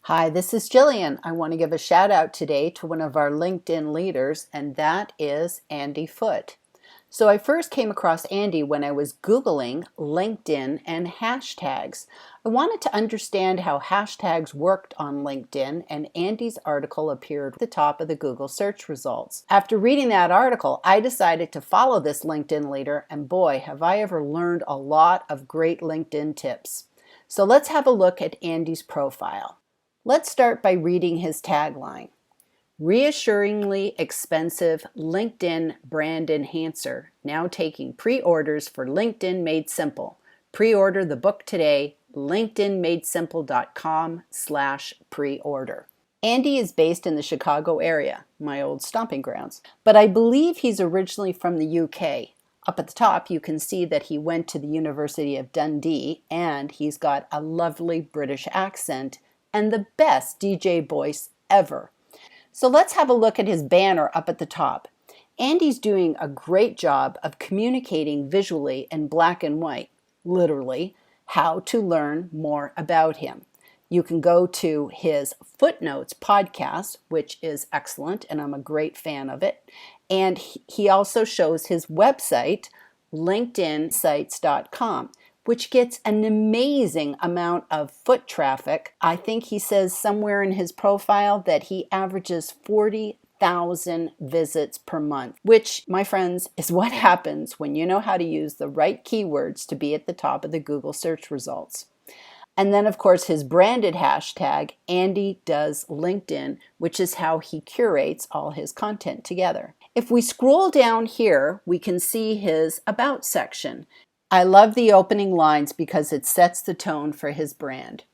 Hi, this is Jillian. I want to give a shout out today to one of our LinkedIn leaders, and that is Andy Foote. So I first came across Andy when I was Googling LinkedIn and hashtags. I wanted to understand how hashtags worked on LinkedIn, and Andy's article appeared at the top of the Google search results. After reading that article, I decided to follow this LinkedIn leader, and boy, have I ever learned a lot of great LinkedIn tips. So let's have a look at Andy's profile. Let's start by reading his tagline. Reassuringly expensive LinkedIn brand enhancer, now taking pre-orders for LinkedIn Made Simple. Pre-order the book today, linkedinmadesimple.com/pre-order. Andy is based in the Chicago area, my old stomping grounds, but I believe he's originally from the UK. Up at the top, you can see that he went to the University of Dundee, and he's got a lovely British accent and the best DJ voice ever. So let's have a look at his banner up at the top. Andy's doing a great job of communicating visually in black and white, literally, how to learn more about him. You can go to his Footnotes podcast, which is excellent, and I'm a great fan of it. And he also shows his website, linkedinsites.com, which gets an amazing amount of foot traffic. I think he says somewhere in his profile that he averages 40,000 visits per month, which, my friends, is what happens when you know how to use the right keywords to be at the top of the Google search results. And then, of course, his branded hashtag, Andy Does LinkedIn, which is how he curates all his content together. If we scroll down here, we can see his About section. I love the opening lines because it sets the tone for his brand.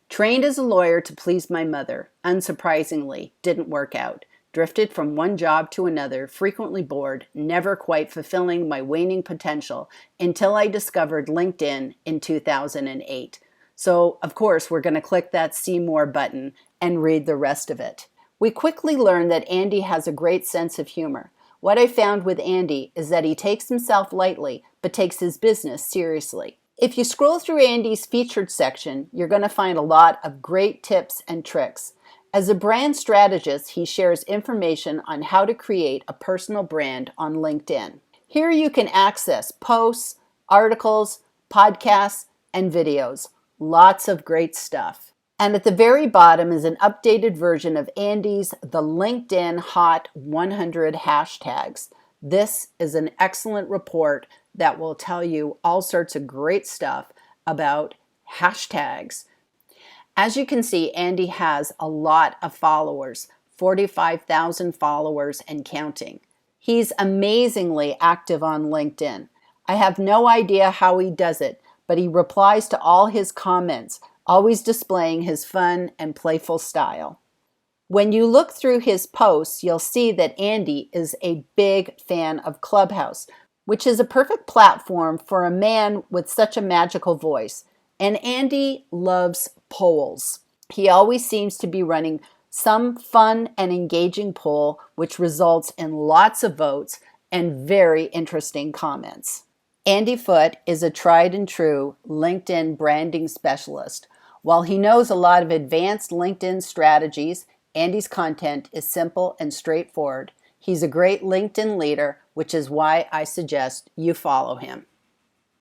Trained as a lawyer to please my mother. Unsurprisingly, didn't work out. Drifted from one job to another, frequently bored, never quite fulfilling my waning potential until I discovered LinkedIn in 2008. So, of course, we're going to click that See More button and read the rest of it. We quickly learn that Andy has a great sense of humor. What I found with Andy is that he takes himself lightly, but takes his business seriously. If you scroll through Andy's featured section, you're going to find a lot of great tips and tricks. As a brand strategist, he shares information on how to create a personal brand on LinkedIn. Here you can access posts, articles, podcasts, and videos. Lots of great stuff. And at the very bottom is an updated version of Andy's The LinkedIn Hot 100 Hashtags. This is an excellent report that will tell you all sorts of great stuff about hashtags. As you can see, Andy has a lot of followers, 45,000 followers and counting. He's amazingly active on LinkedIn. I have no idea how he does it, but he replies to all his comments, always displaying his fun and playful style. When you look through his posts, you'll see that Andy is a big fan of Clubhouse, which is a perfect platform for a man with such a magical voice. And Andy loves polls. He always seems to be running some fun and engaging poll, which results in lots of votes and very interesting comments. Andy Foote is a tried and true LinkedIn branding specialist. While he knows a lot of advanced LinkedIn strategies, Andy's content is simple and straightforward. He's a great LinkedIn leader, which is why I suggest you follow him.